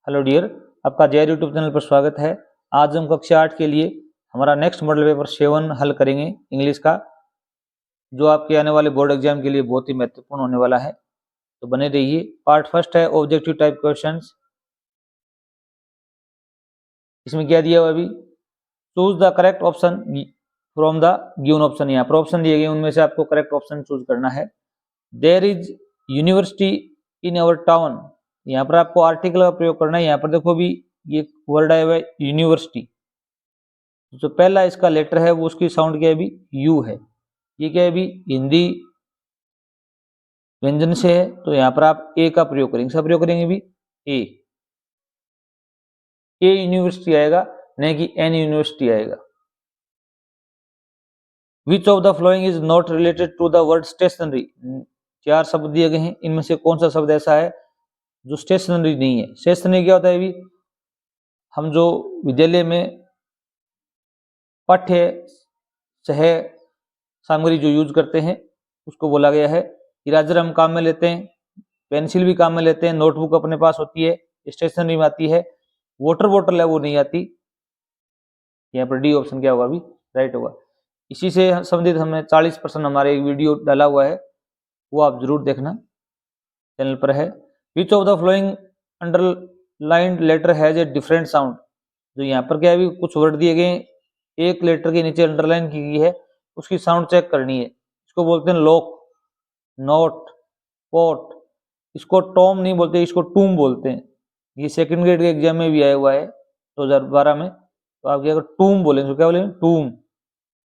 Hello dear, आपका JR YouTube channel पर स्वागत है। आज हम कक्षा 8 के लिए हमारा नेक्स्ट मॉडल पेपर 7 हल करेंगे इंग्लिश का, जो आपके आने वाले बोर्ड एग्जाम के लिए बहुत ही महत्वपूर्ण होने वाला है। तो बने रहिए। पार्ट फर्स्ट है ऑब्जेक्टिव टाइप क्वेश्चंस। इसमें क्या दिया हुआ अभी, choose the correct option from the given option. यहाँ पर ऑप्शन दिए गए, उनमें से आपको करेक्ट ऑप्शन चूज करना है। There is university in our town. यहाँ पर आपको आर्टिकल का प्रयोग करना है। यहाँ पर देखो भी ये वर्ड आया हुआ है यूनिवर्सिटी। जो पहला इसका लेटर है वो उसकी साउंड क्या है अभी, यू है। ये क्या है अभी, हिंदी व्यंजन से है, तो यहाँ पर आप ए का प्रयोग करेंगे। सब प्रयोग करेंगे अभी ए यूनिवर्सिटी आएगा, नहीं कि एन यूनिवर्सिटी आएगा। Which of the following is not related to the word stationery. 4 शब्द दिए गए हैं, इनमें से कौन सा शब्द ऐसा है जो स्टेशनरी नहीं है। स्टेशनरी क्या होता है अभी, हम जो विद्यालय में पाठ्य सह सामग्री जो यूज करते हैं उसको बोला गया है। इरेजर हम काम में लेते हैं, पेंसिल भी काम में लेते हैं, नोटबुक अपने पास होती है, स्टेशनरी में आती है। वाटर बोतल है वो नहीं आती। यहाँ पर डी ऑप्शन क्या होगा अभी, राइट होगा। इसी से संबंधित हमने 40% हमारे एक वीडियो डाला हुआ है, वो आप जरूर देखना, चैनल पर है। Which of the following underlined letter has a different sound. जो यहाँ पर क्या है, कुछ वर्ड दिए गए, एक लेटर के नीचे अंडरलाइन की गई है, उसकी साउंड चेक करनी है। इसको बोलते हैं लॉक, नोट, पोट। इसको टॉम नहीं बोलते, इसको टूम बोलते हैं। ये सेकंड ग्रेड के एग्जाम में भी आया हुआ है 2012 में। तो आप क्या टूम बोलेंगे, तो क्या बोलेंगे टूम।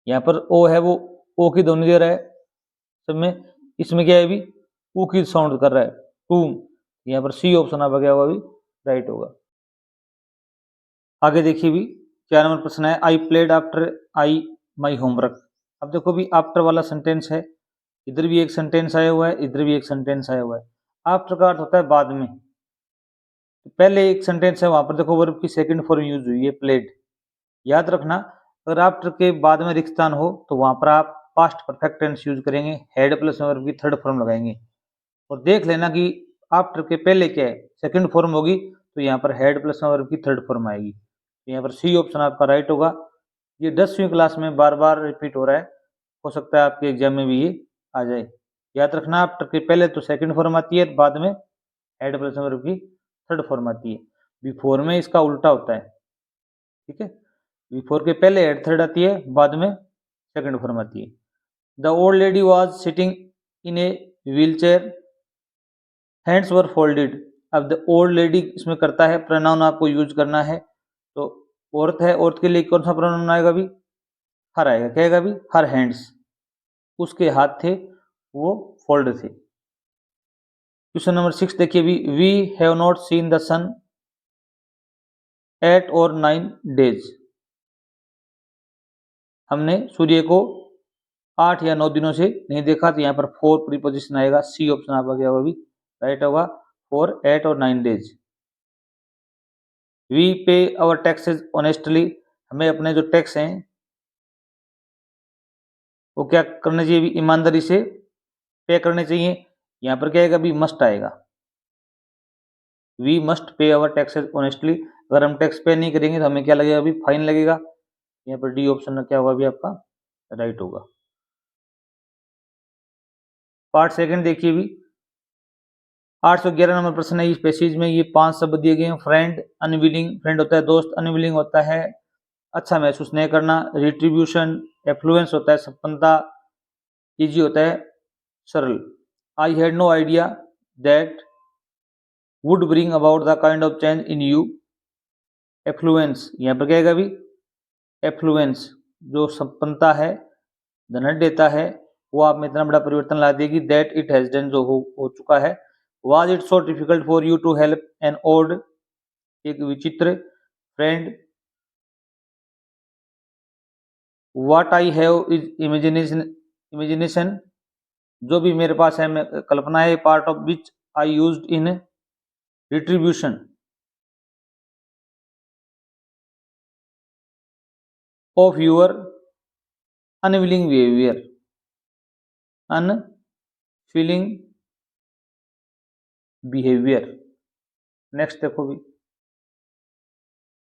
यहाँ पर ओ है, वो ओ की ध्वनि दे रहा है सब में। इसमें क्या है अभी, ऊ की साउंड कर रहा है, टूम। यहाँ पर सी ऑप्शन आपका क्या होगा अभी, राइट होगा। आगे देखिए भी, 4 नंबर प्रश्न है, I played after I my homework. अब देखो भी आफ्टर वाला सेंटेंस है, इधर भी एक सेंटेंस आया हुआ है, इधर भी एक सेंटेंस आया हुआ है। आफ्टर का अर्थ होता है बाद में। तो पहले एक सेंटेंस है, वहां पर देखो वर्ब की सेकंड फॉर्म यूज हुई है, प्लेड। याद रखना, अगर आफ्टर के बाद में रिक्त स्थान हो तो वहां पर आप पास्ट परफेक्ट टेंस यूज करेंगे, हेड प्लस वर्ब की थर्ड फॉर्म लगाएंगे। और देख लेना कि आफ्टर के पहले क्या है, सेकंड फॉर्म होगी तो यहाँ पर हेड प्लस वर्ब की थर्ड फॉर्म आएगी। तो यहाँ पर सी ऑप्शन आपका राइट होगा। ये 10वीं क्लास में बार बार रिपीट हो रहा है, हो सकता है आपके एग्जाम में भी ये आ जाए। याद रखना, आफ्टर के पहले तो सेकंड फॉर्म आती है, बाद में हेड प्लस वर्ब की थर्ड फॉर्म आती है। बिफोर में इसका उल्टा होता है, ठीक है। बिफोर के पहले हेड थर्ड आती है, बाद में सेकंड फॉर्म आती है। The old lady was sitting in a wheel chair, hands were folded. अब द ओल्ड लेडी इसमें करता है, प्रोनाउन आपको यूज करना है। तो औरत है, औरत के लिए कौन सा प्रोनाउन आएगा अभी, हर आएगा। क्या आएगा अभी, हर हैंड्स, उसके हाथ थे वो फोल्ड थे। क्वेश्चन नंबर 6 देखिए भी, we have not seen the sun 8 और 9 डेज। हमने सूर्य को 8 या 9 दिनों से नहीं देखा। तो यहाँ पर 4 प्रीपोजिशन आएगा। सी ऑप्शन आपका क्या होगा अभी, राइट होगा, 4, 8 और 9 डेज। वी पे अवर टैक्सेस ऑनेस्टली। हमें अपने जो टैक्स हैं वो क्या करने चाहिए, ईमानदारी से पे करने चाहिए। यहाँ पर क्या आएगा अभी, मस्ट आएगा। We must pay our taxes honestly. अगर हम टैक्स पे नहीं करेंगे तो हमें क्या लगेगा अभी, फाइन लगेगा। यहाँ पर डी ऑप्शन क्या होगा अभी आपका, राइट होगा। पार्ट सेकंड देखिए भी, 811 नंबर प्रश्न है। इस पैसेज में ये 5 शब्द दिए गए हैं। फ्रेंड, अनविलिंग, फ्रेंड होता है दोस्त, अनविलिंग होता है अच्छा महसूस नहीं करना, रिट्रीब्यूशन, एफ्लुएंस होता है संपन्नता, इजी होता है सरल। I had no idea that would bring about the kind of change in you. Affluence, यहाँ पर क्या आएगा अभी, एफ्लुएंस जो संपन्नता है, धनट देता है, वो आप में इतना बड़ा परिवर्तन ला देगी। दैट इट हैज डन, जो हो चुका है। Was it so difficult for you to help an old, एक विचित्र friend. What I have is imagination, imagination जो भी मेरे पास है मैं कल्पना है। Part of which I used in retribution of your unwilling behaviour, unfeeling behaviour. Next देखो भी,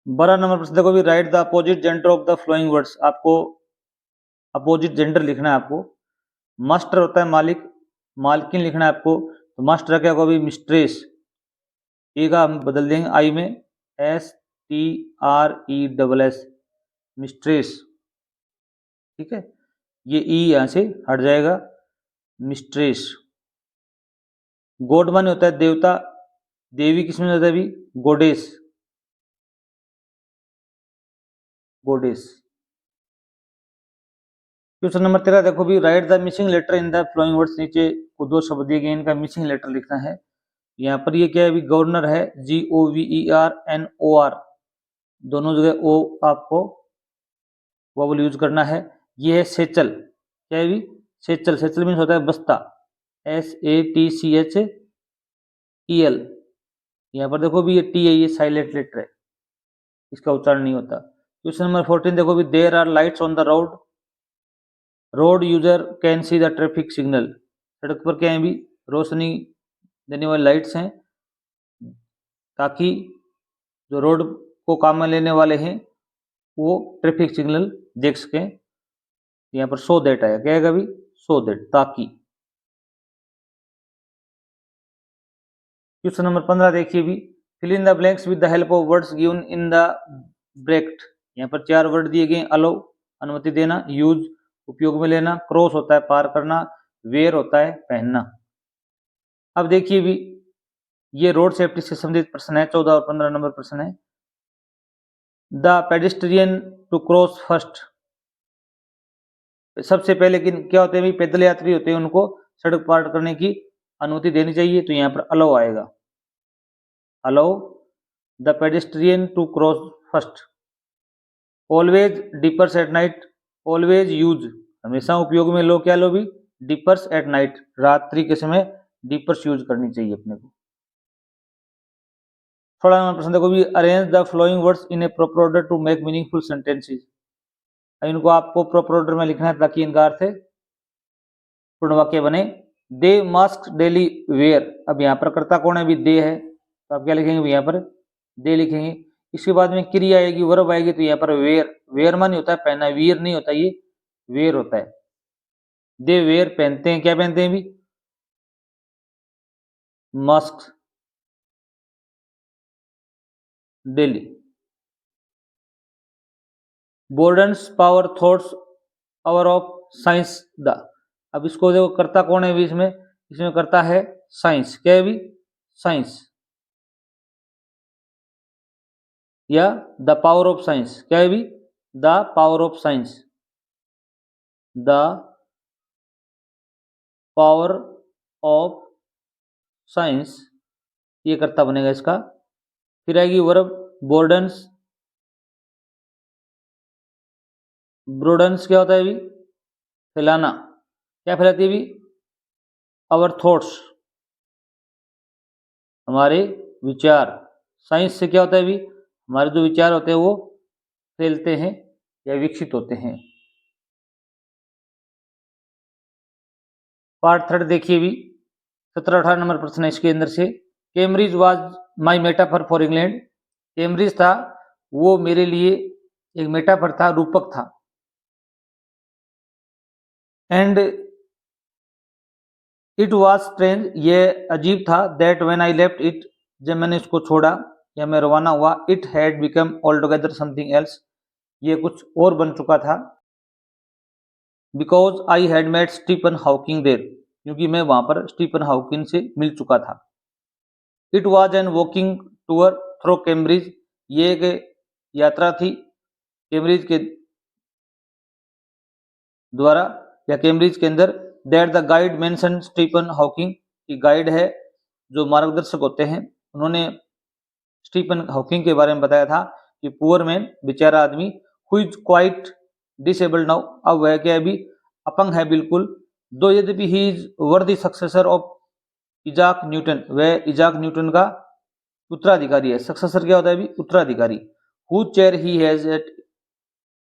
12 नंबर प्रश्न देखो भी, write the opposite gender of the flowing words. आपको अपोजिट जेंडर लिखना है आपको। मास्टर होता है मालिक, मालकिन लिखना है आपको, तो मास्टर क्या होगा भी मिस्ट्रेस, ए का हम बदल देंगे आई में, STRESS, मिस्ट्रेस, ठीक है, ये ई यहां से हट जाएगा, मिस्ट्रेस। गॉड माने होता है देवता, देवी किसमें होता है भी, गोडेस, गोडेस। क्वेश्चन नंबर 13 देखो भी, write the missing letter in the flowing words. नीचे को दो शब्द दिए गए, इनका मिसिंग लेटर लिखना है। यहाँ पर ये क्या है भी, गवर्नर है, GOVERNOR, दोनों जगह ओ आपको वोवल यूज करना है। ये है सेचल, क्या है भी, सेचल, सेचल मीन्स होता है बस्ता, SATCHEL। यहाँ पर देखो भी ये टी है, ये साइलेंट लेटर है, इसका उच्चारण नहीं होता। क्वेश्चन नंबर 14 देखो भी, there are lights on the road, road user can see the traffic signal. सड़क पर क्या है भी, रोशनी देने वाली लाइट्स हैं, ताकि जो रोड को काम में लेने वाले हैं वो ट्रैफिक सिग्नल देख सकें। यहाँ पर सो दैट आया, क्या है भी, सो दैट, ताकि। क्वेश्चन नंबर 15 देखिए भी, fill in the blanks with the help of words given in the bracket. यहाँ पर 4 वर्ड दिए गए, अलो अनुमति देना, यूज उपयोग में लेना, क्रॉस होता है पार करना, वेयर होता है पहनना। अब देखिए भी, ये रोड सेफ्टी से संबंधित प्रश्न है, 14 और 15 नंबर प्रश्न है। The pedestrian to cross first, सबसे पहले क्या होते हैं, पैदल यात्री होते हैं, उनको सड़क पार करने की अनुमति देनी चाहिए, तो यहाँ पर अलाउ आएगा, allow the pedestrian to cross first. Always dippers at night, always use, हमेशा उपयोग में लो, क्या लो भी, डिपर्स एट नाइट, रात्रि के समय डिपर्स यूज करनी चाहिए अपने को। थोड़ा नंबर प्रश्न देखो भी, arrange the flowing words in a proper order to make meaningful sentences. इनको आपको प्रॉपर ऑर्डर में लिखना है ताकि इनका अर्थ पूर्ण वाक्य बने। दे मस्ट डेली वेयर, अब यहाँ पर कर्ता कौन है भी, दे है, तो आप क्या लिखेंगे यहाँ पर, दे लिखेंगे। इसके बाद में क्रिया आएगी, वर्ब आएगी, तो यहाँ पर वेयर, वेयर मान होता है पहना, वियर नहीं होता, ये वेयर होता है। दे वेयर पहनते हैं, क्या पहनते हैं भी, मस्क, डेली। बोर्डन्स power thoughts power of science the, अब इसको देखो करता कौन है भी, इसमें इसमें करता है साइंस, क्या है भी, साइंस, या द पावर ऑफ साइंस, क्या है भी, the power of science, the power of science, ये करता बनेगा इसका। फिर आएगी वर्ब, बोर्डन्स, ब्रोडन्स क्या होता है भी, फैलाना, क्या फैलाती है भी, आवर थॉट्स, हमारे विचार। साइंस से क्या होता है भी, हमारे जो विचार होते हैं वो फैलते हैं या विकसित होते हैं। पार्ट थर्ड देखिए भी, 17-18 नंबर प्रश्न है इसके अंदर से। Cambridge was my metaphor for England, Cambridge था वो मेरे लिए एक मेटाफर था, रूपक था। एंड इट वॉज स्ट्रेंज, ये अजीब था, that when I left it, जब मैंने इसको छोड़ा या मैं रवाना हुआ, it had become all together something else, ये कुछ और बन चुका था। Because I had met Stephen Hawking there, क्योंकि मैं वहां पर स्टीफन हॉकिंग से मिल चुका था। It was an walking tour through Cambridge, ये एक यात्रा थी कैम्ब्रिज के द्वारा या कैम्ब्रिज के अंदर। That the guide mention Stephen Hawking, की गाइड है जो मार्गदर्शक होते हैं, उन्होंने स्टीफन हॉकिंग के बारे में बताया था कि पुअर मैन, बेचारा आदमी, who is quite disabled now, अब वह क्या अभी अपंग है बिल्कुल, दो यद्यपि ही इज वर्दी सक्सेसर ऑफ इजाक न्यूटन, वह इजाक न्यूटन का उत्तराधिकारी है। सक्सेसर क्या होता है अभी, उत्तराधिकारी। Who chair he has at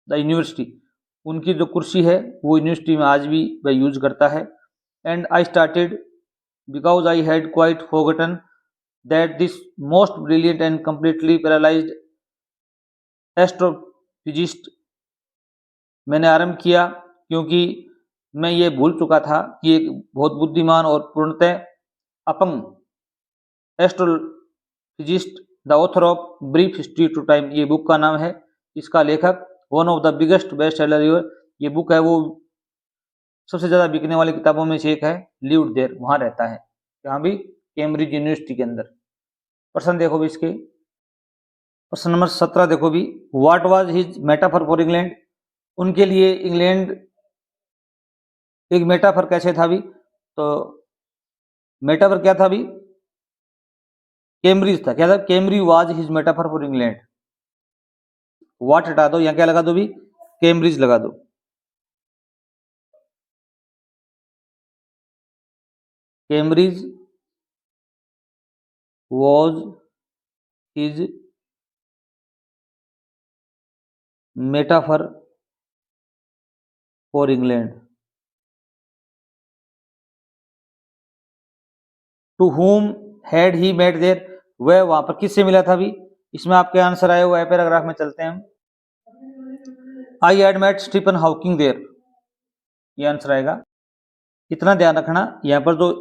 the university, उनकी जो कुर्सी है वो यूनिवर्सिटी में आज भी वह यूज करता है। And I started because I had quite forgotten that this most brilliant and completely paralysed astrophysicist मैंने आरंभ किया क्योंकि मैं ये भूल चुका था कि एक बहुत बुद्धिमान और पूर्णतः अपंग astrophysicist the author of brief history to time, ये बुक का नाम है। इसका लेखक one of the biggest best seller, ये बुक है वो सबसे ज्यादा बिकने वाली किताबों में से एक है। लिव्ड देयर, वहां रहता है, यहाँ भी कैम्ब्रिज यूनिवर्सिटी के अंदर। प्रश्न देखो भी इसके, प्रश्न नंबर 17 देखो भी, what was his metaphor for England, उनके लिए इंग्लैंड एक मेटाफर कैसे था भी, तो मेटाफर क्या था भी, कैम्ब्रिज था। क्या था? Cambridge was his metaphor for England. What हटा दो, यहाँ क्या लगा दो भी, कैम्ब्रिज लगा दो। Cambridge was his metaphor for England. To whom had he met there, वह वहां पर किससे मिला था भी, इसमें आपके आंसर आए हुए पैराग्राफ में चलते हैं हम। I had met Stephen Hawking there, ये आंसर आएगा। इतना ध्यान रखना, यहाँ पर जो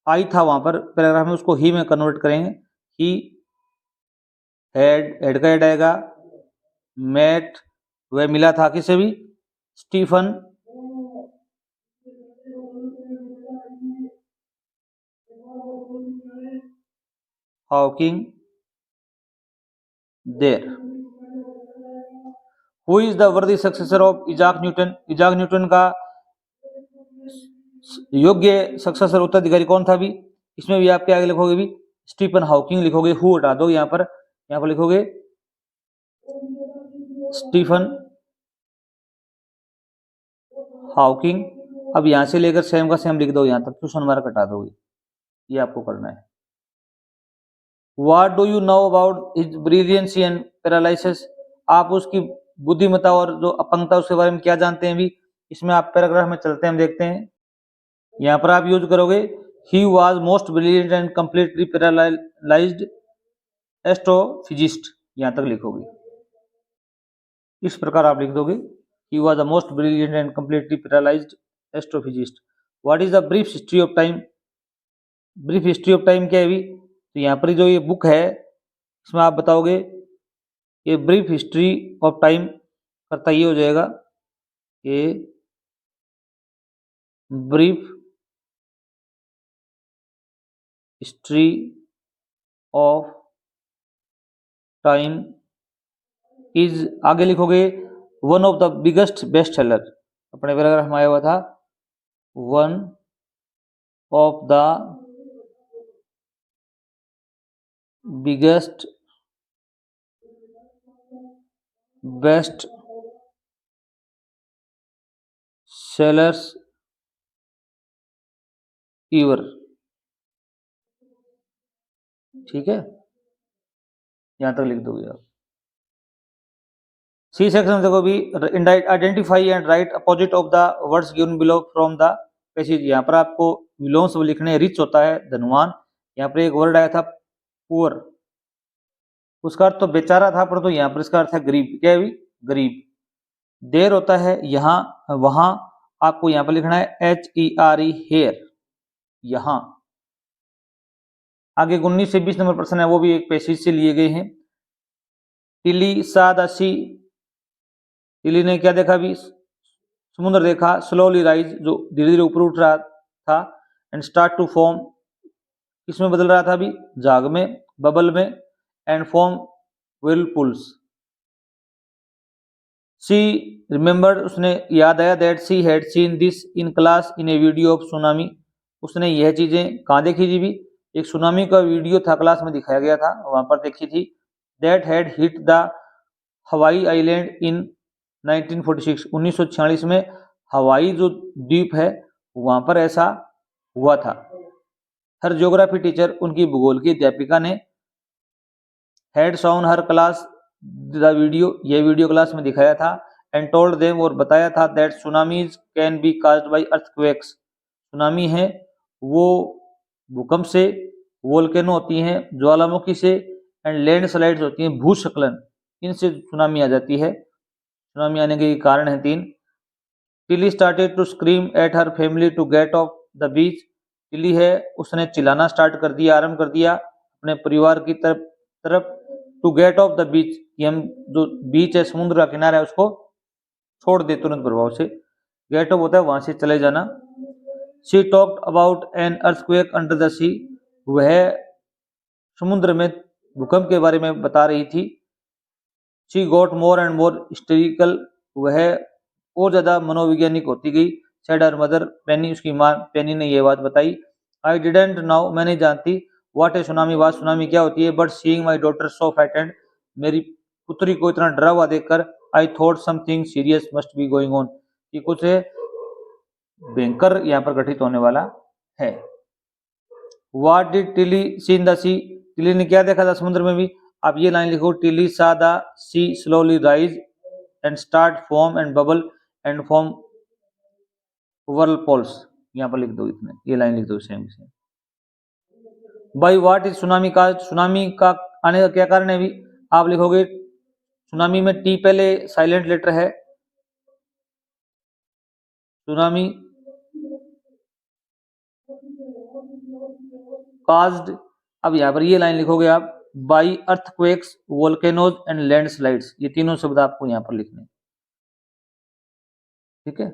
आई था वहां पर पैराग्राफ में, उसको ही में कन्वर्ट करेंगे। ही हेड का हेड आएगा, मेट वह मिला था किसे भी, Stephen Hawking there. Who is the worthy successor of Isaac Newton, Isaac Newton का योग्य सक्सेसर उत्तराधिकारी कौन था भी, इसमें भी आपके आगे लिखोगे भी स्टीफन हॉकिंग लिखोगे, हु हटा दो, यहाँ पर लिखोगे स्टीफन हॉकिंग। अब यहां से लेकर सेम का सेम लिख दो, यहां तक क्वेश्चन मार्क हटा दोगे, ये आपको करना है। What do you know about his brilliancy and paralysis, आप उसकी बुद्धिमत्ता और जो अपंगता उसके बारे में क्या जानते हैं भी, इसमें आप पैराग्राफ में चलते हैं, हम देखते हैं। यहाँ पर आप यूज करोगे he was most brilliant and completely paralysed astrophysicist, यहाँ तक लिखोगे। इस प्रकार आप लिख दोगे, he was the most brilliant and completely paralysed astrophysicist. What is the brief history of time, brief history of time क्या है भी, तो यहाँ पर जो ये बुक है इसमें आप बताओगे ये ब्रीफ हिस्ट्री ऑफ टाइम करता ये हो जाएगा, ये brief history of time is, आगे लिखोगे one of the biggest best seller, अपने पैराग्राफ में आया हुआ था, one of the biggest best sellers ever, ठीक है, यहां तक लिख दोगे आप। सी सेक्शन देखो भी, identify and right opposite of the words given below from the passage, यहाँ पर आपको विलोम शब्द लिखने। रिच होता है धनवान, यहाँ पर एक वर्ड आया था पुअर, उसका अर्थ तो बेचारा था, पर तो यहाँ पर इसका अर्थ है गरीब, क्या है भी, गरीब। देर होता है यहाँ वहां, आपको यहाँ पर लिखना है HERE हेयर, यहां। आगे 19 से 20 नंबर प्रश्न है, वो भी एक पैसेज से लिए गए हैं। टिली सादासी, टिली ने क्या देखा भी, समुद्र देखा, स्लोली राइज जो धीरे धीरे ऊपर उठ रहा था, एंड स्टार्ट टू फॉर्म, किसमें बदल रहा था भी, जाग में, बबल में, and form whirlpools। She remembered, उसने याद आया, that she had seen this in class in A video of tsunami, उसने यह चीजें कहाँ देखी थी भी, एक सुनामी का वीडियो था, क्लास में दिखाया गया था, वहां पर देखी थी। That had hit the Hawaii island in 1946, 1946 में हवाई जो द्वीप है वहां पर ऐसा हुआ था। हर ज्योग्राफी टीचर, उनकी भूगोल की अध्यापिका ने, had shown her class the video, ये वीडियो क्लास में दिखाया था, एंड टोल्ड देम, और बताया था, that tsunamis can be caused by earthquakes, tsunami है वो भूकंप से, वोल्केनो होती हैं ज्वालामुखी से, एंड लैंडस्लाइड्स होती हैं भूस्खलन, इनसे सुनामी आ जाती है। सुनामी आने के कारण है 3। Tilly started to scream at her family to get off the beach. Tilly है उसने चिल्लाना स्टार्ट कर दिया, आरंभ कर दिया अपने परिवार की तरफ to get off the beach, कि हम जो बीच है, समुद्र का किनारा है, उसको छोड़ दे तुरंत प्रभाव से। गेट ऑफ होता है वहां से चले जाना। She talked about an earthquake under the sea. वह समुद्र में भूकंप के बारे में बता रही थी। She got more and more hysterical. वह और ज्यादा मनोवैज्ञानिक होती गई। सेड हर मदर, पेनी, उसकी माँ पेनी ने यह बात बताई। आई डिडंट नाउ, मैं नहीं जानती, what a tsunami was, tsunami क्या होती है, but seeing my daughter so frightened, मेरी पुत्री को इतना डरा हुआ देखकर, I thought something serious must be going on, कि कुछ भयंकर यहाँ पर घटित होने वाला है। What did Tilly see in the sea, Tilly ने क्या देखा था समुद्र में भी। आप ये लाइन लिखो, tilly saw the sea slowly rise and start form and bubble and form whirlpools. यहाँ पर लिख दो, इतने ये लाइन लिख दो same same. By what is tsunami का, सुनामी का आने का क्या कारण है भी। आप लिखोगे सुनामी में टी पहले साइलेंट लेटर है, सुनामी काज्ड। अब यहाँ पर ये लाइन लिखोगे आप, by earthquakes, volcanoes and landslides. ये तीनों शब्द आपको यहाँ पर लिखने, ठीक है।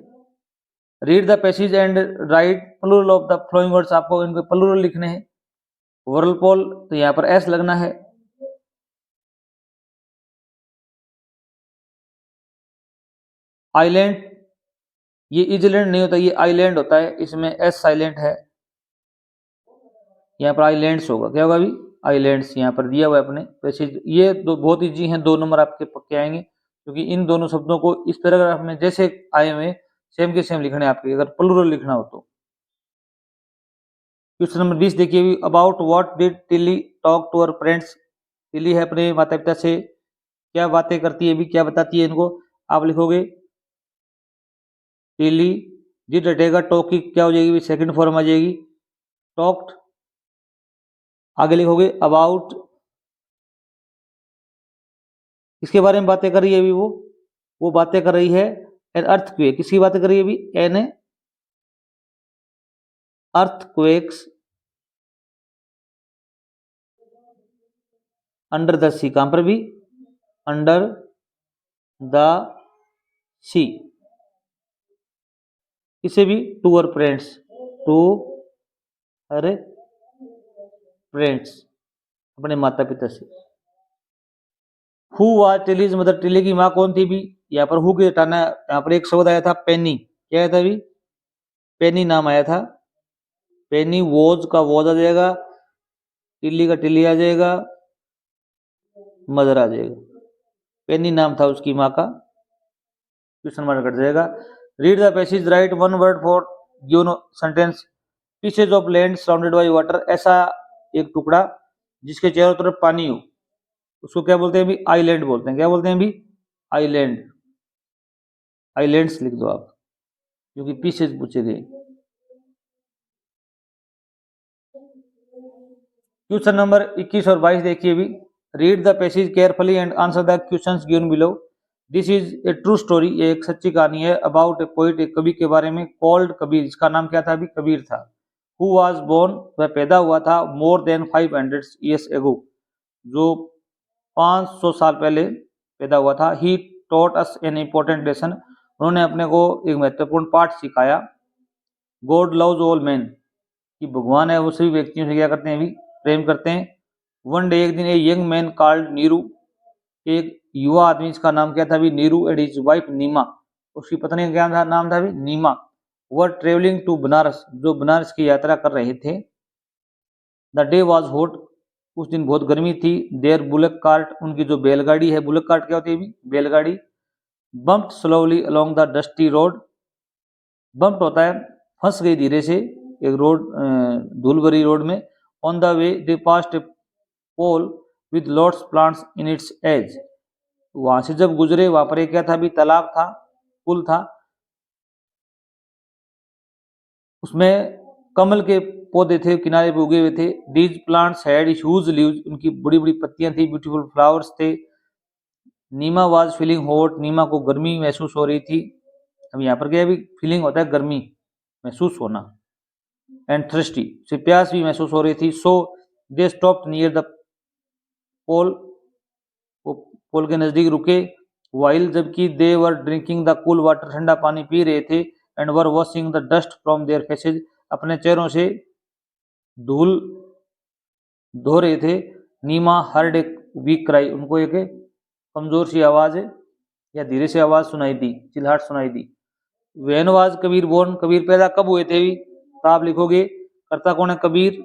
Read the passage and write plural of the flowing words. आपको इनके प्लूरल लिखने हैं। व्हर्लपूल तो यहाँ पर एस लगना है। आइलैंड, ये इजलैंड नहीं होता, ये आइलैंड होता है, इसमें एस साइलेंट है। यहाँ पर आइलैंड्स होगा, क्या होगा अभी, आइलैंड्स यहाँ पर दिया हुआ है अपने पैसेज। ये दो बहुत इजी हैं, 2 नंबर आपके पक्के आएंगे, क्योंकि इन दोनों शब्दों को इस पैराग्राफ में जैसे आए हुए सेम के सेम लिखने आपके, अगर प्लूरल लिखना हो तो। क्वेश्चन नंबर 20 देखिए, about what did Tilly talk to her friends. Tilly है अपने माता पिता से क्या बातें करती है भी, क्या बताती है इनको। आप लिखोगे टिली डिड हटेगा, टॉक की क्या हो जाएगी, सेकंड फॉर्म आ जाएगी टॉक्ड। आगे लिखोगे अबाउट, इसके बारे में बातें कर रही है अभी वो बातें कर रही है एन अर्थक्वेक। किसकी बातें कर रही है अभी, एन अर्थक्वेक्स अंडर द सी। कहां पर भी, अंडर द सी। इसे भी टू अर फ्रेंड्स, टू अरे फ्रेंड्स, अपने माता पिता से। हु वाज टिलीज मदर, टिली की माँ कौन थी भी। यहाँ पर हु के हटाना, यहाँ पर एक शब्द आया था पेनी, क्या आया था अभी, पेनी नाम आया था। पेनी वोज का वोज आ जाएगा, टिल्ली का टिल्ली आ जाएगा, मदर आ जाएगा। पेनी नाम था उसकी माँ का। क्वेश्चन मार्क कट जाएगा। Read the passage, right one word for given sentence. Pieces of land surrounded by water, ऐसा एक टुकड़ा जिसके चारों तरफ पानी हो, उसको क्या बोलते हैं भी, आइलैंड बोलते हैं। क्या बोलते हैं भी, आइलैंड। आइलैंड्स लिख दो आप, क्योंकि पीसेज पूछे गए। क्वेश्चन नंबर 21 और 22 देखिए भी। Read the passage carefully and answer the questions given below. This is a true story, ये एक सच्ची कहानी है। अबाउट ए पोइट, एक कवि के बारे में, कॉल्ड कबीर, इसका नाम क्या था अभी, कबीर था। हु वाज बोर्न, वह पैदा हुआ था, मोर देन 500 ईयर्स एगो, जो 500 साल पहले पैदा हुआ था। He taught us an important lesson, उन्होंने अपने को एक महत्वपूर्ण पाठ सिखाया। गॉड लव्स ऑल मैन, कि भगवान है वो सभी व्यक्तियों से क्या करते हैं भी, प्रेम करते हैं। वन डे, एक दिन, a young man called Neeru, एक युवा आदमी, इसका नाम क्या था भी, नीरू, एंड हिज वाइफ नीमा, उसकी पत्नी का क्या था, नाम था भी नीमा। वर ट्रेवलिंग टू बनारस, जो बनारस की यात्रा कर रहे थे। द डे वॉज हॉट, उस दिन बहुत गर्मी थी। देयर बुलक कार्ट, उनकी जो बैलगाड़ी है, बुलक कार्ट क्या होती है भी, बैलगाड़ी। Bumped slowly along the dusty road, bumped होता है फंस गई धीरे से एक रोड, धूल भरी रोड में। On the way they passed a pole with lots plants in its edge, वहां से जब गुजरे वहां पर एक क्या था भी, तालाब था, पुल था, उसमें कमल के पौधे थे, किनारे पे उगे हुए थे। These plants had huge leaves, उनकी बड़ी बड़ी पत्तियां थी। ब्यूटीफुल फ्लावर्स थे, नीमा वाज फीलिंग हॉट, नीमा को गर्मी महसूस हो रही थी। अब यहाँ पर क्या है, अभी फीलिंग होता है गर्मी महसूस होना, एंड थ्रस्टी से प्यास भी महसूस हो रही थी। So they stopped near the pole, वो पोल के नजदीक रुके। वाइल जबकि they were drinking the cool water, ठंडा पानी पी रहे थे। And were washing the dust from their faces, अपने चेहरों से धूल धो रहे थे। नीमा हर्ड एक वीक क्राई, उनको एक कमजोर सी आवाज या धीरे से आवाज सुनाई दी, चिल्लाहट सुनाई दी। When was Kabir born, Kabir पैदा कब हुए थे भी, तो आप लिखोगे कर्ता कौन है, कबीर।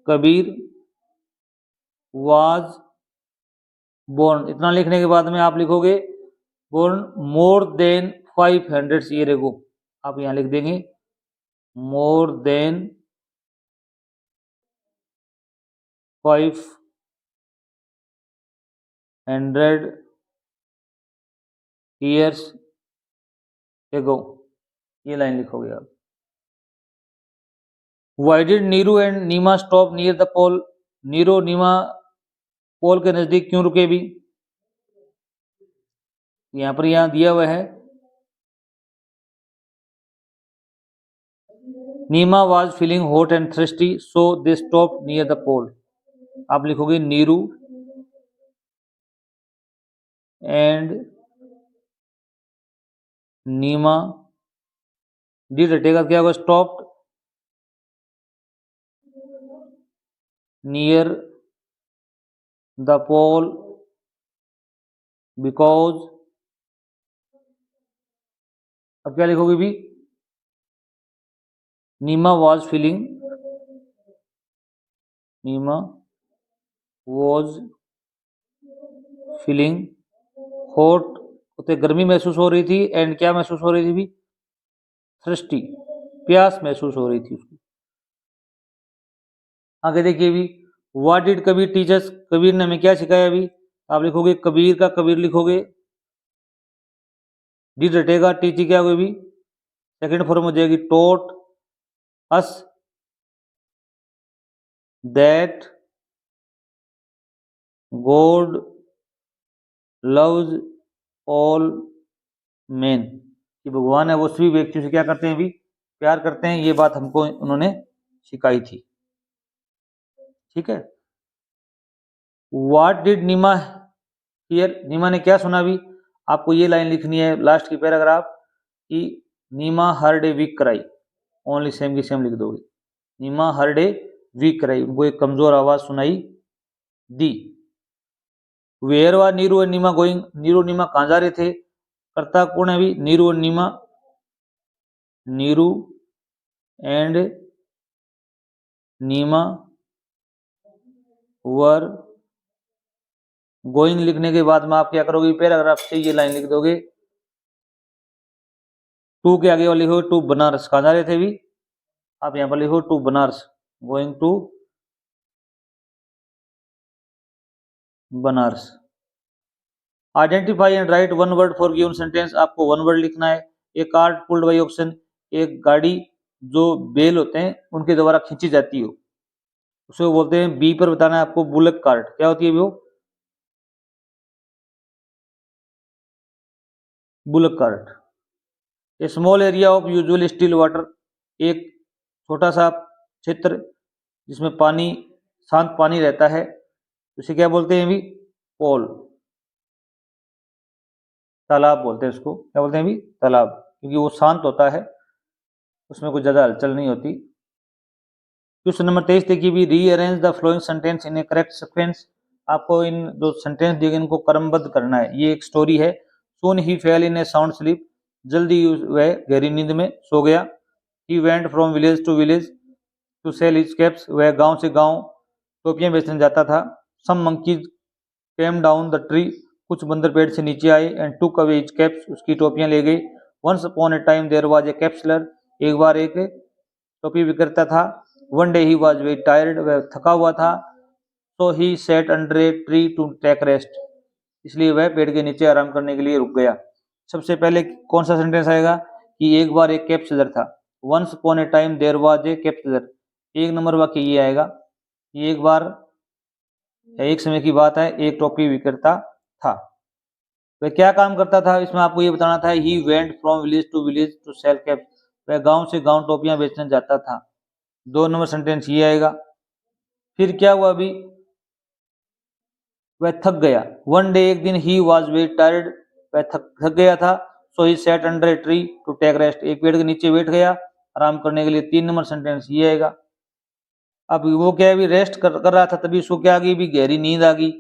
कबीर वाज बोर्न, इतना लिखने के बाद में आप लिखोगे born more than 500 year ago, आप यहां लिख देंगे मोर देन 500 ईयर्स एगो, ये लाइन लिखोगे आप। Why did Neeru and Neema stop near the pole, Neeru Neema pole के नजदीक क्यों रुके भी, यहां पर यहां दिया हुआ है Neema was feeling hot and thirsty so they stopped near the pole, आप लिखोगे नीरू एंड नीमा डिड हटेगा क्या होगा, stopped near the pole because, अब क्या लिखोगे भी, Neema was feeling, Neema was feeling hot, उसे गर्मी महसूस हो रही थी। एंड क्या महसूस हो रही थी भी, थ्रस्टी, प्यास महसूस हो रही थी उसको। आगे देखिए भी, what did Kabir teachers, Kabir ने हमें क्या सिखाया भी, आप लिखोगे कबीर का कबीर लिखोगे, डिड रटेगा, टीची क्या होगी भी, सेकंड फॉर्म हो जाएगी taught us that God loves all men, कि भगवान है वो सभी व्यक्तियों से क्या करते हैं भी, प्यार करते हैं, ये बात हमको उन्होंने सिखाई थी। ठीक है, व्हाट डिड नीमा हियर, नीमा ने क्या सुना भी, आपको ये लाइन लिखनी है लास्ट की पैराग्राफ कि Neema heard a weak cry, only same की सेम लिख दोगे, Neema heard a weak cry, उनको एक कमजोर आवाज सुनाई दी। Where were Neeru and Neema going, Neeru Neema कहां जा रहे थे, कर्ता कौन है भी, Neeru and Neema, Neeru and Neema were going, लिखने के बाद में आप क्या करोगे, पैराग्राफ से ये लाइन लिख दोगे, टू के आगे वाली लिखो टू बनारस, कहां जा रहे थे भी, आप यहां पर लिखो to Banaras, going to Banaras. Identify and write one word for given sentence, आपको वन वर्ड लिखना है। A cart pulled by oxen, एक गाड़ी जो बेल होते हैं उनके द्वारा खींची जाती हो, उसे बोलते हैं, बी पर बताना है आपको बुलक कार्ट, क्या होती है वो, bullock cart. A small area of usual still water, एक छोटा सा क्षेत्र जिसमें पानी, शांत पानी रहता है, उसे क्या बोलते हैं भी, पोल, तालाब बोलते हैं उसको, क्या बोलते हैं भी, तालाब, क्योंकि वो शांत होता है, उसमें कुछ ज्यादा हलचल नहीं होती। क्वेश्चन नंबर 23 देखिए भी, rearrange the flowing sentence in A correct sequence, आपको इन जो सेंटेंस दिए इनको क्रमबद्ध करना है। ये एक स्टोरी है। Soon he fell in a sound sleep, जल्दी वह गहरी नींद में सो गया। He went from village to village to sell his caps, वह गांव से गांव टोपियां बेचने जाता था। Some monkeys came down the tree, कुछ बंदर पेड़ से नीचे आए, एंड टूक अवे हिज कैप्स, उसकी टोपियां ले गए। Once upon a time there was a cap seller, एक बार एक टोपी विक्रेता था। One day he was very tired, वह थका हुआ था। So he sat under a tree to take rest, इसलिए वह पेड़ के नीचे आराम करने के लिए रुक गया। सबसे पहले कौन सा सेंटेंस आएगा कि एक बार एक कैप्सलर था, once upon a time there was a cap seller, एक नंबर वाक्य ये आएगा। एक बार एक समय की बात है, एक टोपी विक्रेता था। वह क्या काम करता था, इसमें आपको ये बताना था। He went from village to village to sell cap. वह गांव से गांव टोपियां बेचने जाता था। 2 नंबर सेंटेंस ये आएगा। फिर क्या हुआ अभी, वह थक गया। वन डे, एक दिन, ही वॉज वेरी टायर्ड, वह थक गया था। So he sat under a tree to take rest. एक पेड़ के नीचे बैठ गया आराम करने के लिए। 3 नंबर सेंटेंस ये आएगा। अब वो क्या है, अभी रेस्ट कर रहा था, तभी उसको क्या आ गई, भी गहरी नींद आ गई।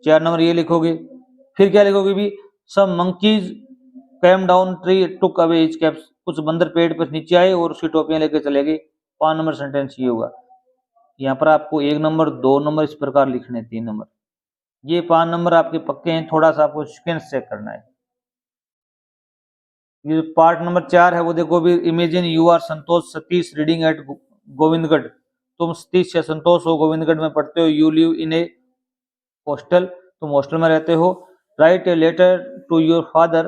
4 नंबर ये लिखोगे। फिर क्या लिखोगे भी, some monkeys came down tree took away his caps. कुछ बंदर पेड़ पर नीचे आए और उसकी टोपियां लेके चले गए। 5 नंबर सेंटेंस ये होगा। यहाँ पर आपको 1 नंबर, 2 नंबर इस प्रकार लिखने, 3 नंबर। ये 5 नंबर आपके पक्के हैं, थोड़ा सा आपको सीक्वेंस चेक करना है। ये पार्ट नंबर 4 है वो देखो भी। Imagine you are Santosh Satish reading at Govindgarh. तुम सतीश या संतोष हो, गोविंदगढ़ में पढ़ते हो। You live in a hostel, तुम हॉस्टल में रहते हो। Write a letter to your father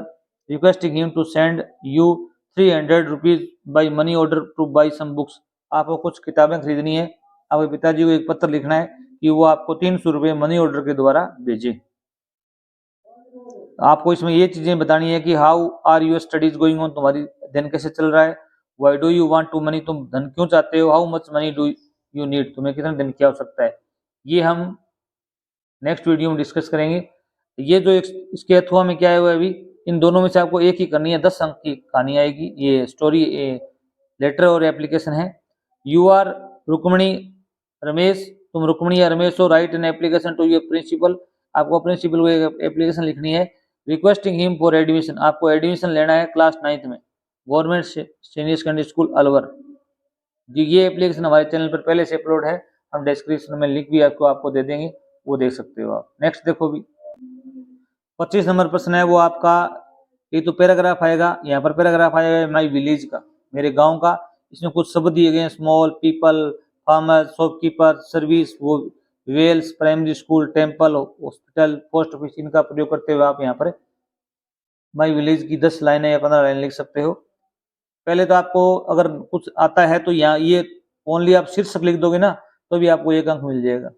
requesting him to send you 300 rupees by money order to buy some books. आपको कुछ किताबें खरीदनी है, आपके पिताजी को एक पत्र लिखना है कि वो आपको 300 रुपये मनी ऑर्डर के द्वारा भेजे। आपको इसमें ये चीजें बतानी है कि how are your studies going on, तुम्हारी अध्ययन कैसे चल रहा है। Why do you want to money, तुम धन क्यों चाहते हो। How much money do you need, तुम्हें कितना धन की आवश्यकता है। ये हम नेक्स्ट वीडियो में डिस्कस करेंगे। ये जो इसके अथवा में क्या है वो अभी इन दोनों में से आपको एक ही करनी है। 10 अंक की कहानी आएगी। ये स्टोरी लेटर और एप्लीकेशन है। यू आर रुक्मणी रमेश, तुम रुक्मणी या रमेश हो। Write an application to your principal, आपको प्रिंसिपल को एक एप्लीकेशन लिखनी है। रिक्वेस्टिंग हिम फॉर एडमिशन, आपको एडमिशन लेना है क्लास 9th में, government senior secondary school Alwar. ये एप्लीकेशन हमारे चैनल पर पहले से अपलोड है, हम डिस्क्रिप्शन में लिंक भी आपको दे देंगे, वो देख सकते हो आप। नेक्स्ट देखो भी 25 नंबर प्रश्न है वो आपका। ये तो पैराग्राफ आएगा, यहाँ पर पैराग्राफ आएगा माई विलेज का, मेरे गांव का। इसमें कुछ शब्द दिए गए हैं, small, people, farmer, shopkeeper, service, vowels, primary school, temple, hospital, post office, इनका प्रयोग करते हुए आप यहाँ पर माई विलेज की 10 लाइनें या 15 लाइन लिख सकते हो। पहले तो आपको अगर कुछ आता है तो यहाँ ये ओनली आप शीर्षक लिख दोगे ना, तो भी आपको 1 अंक मिल जाएगा।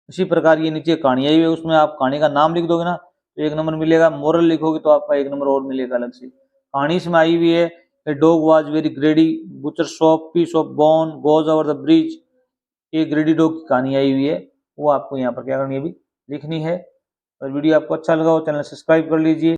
इसी प्रकार ये नीचे कहानी आई हुई है, उसमें आप कहानी का नाम लिख दोगे ना तो 1 नंबर मिलेगा। मोरल लिखोगे तो आपका 1 नंबर और मिलेगा अलग से। कहानी इसमें आई हुई है, a dog was very greedy, butcher shop, piece of bone goes over the bridge. ये ग्रेडी डॉग की कहानी आई हुई है, वो आपको यहाँ पर क्या करनी है, अभी लिखनी है। और वीडियो आपको अच्छा लगा हो चैनल सब्सक्राइब कर लीजिए।